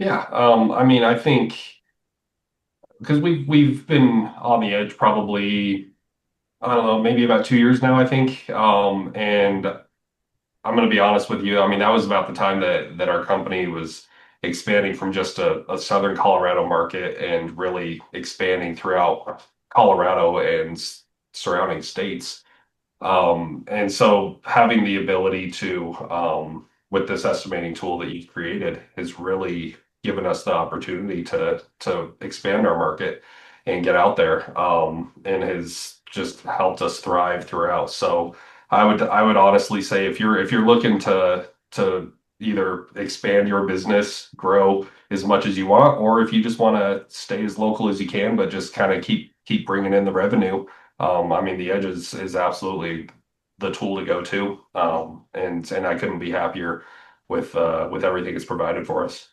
Yeah, I mean, I think because we've been on the edge probably, I don't know, maybe about 2 years now, I think. And I'm going to be honest with you. I mean, that was about the time that our company was expanding from just a Southern Colorado market and really expanding throughout Colorado and surrounding states. And so having the ability to, with this estimating tool that you've created, has really given us the opportunity to expand our market and get out there, and has just helped us thrive throughout. So I would honestly say if you're looking to either expand your business, grow as much as you want, or if you just want to stay as local as you can, but just kind of keep bringing in the revenue. I mean, the Edge is absolutely the tool to go to, and I couldn't be happier with everything it's provided for us.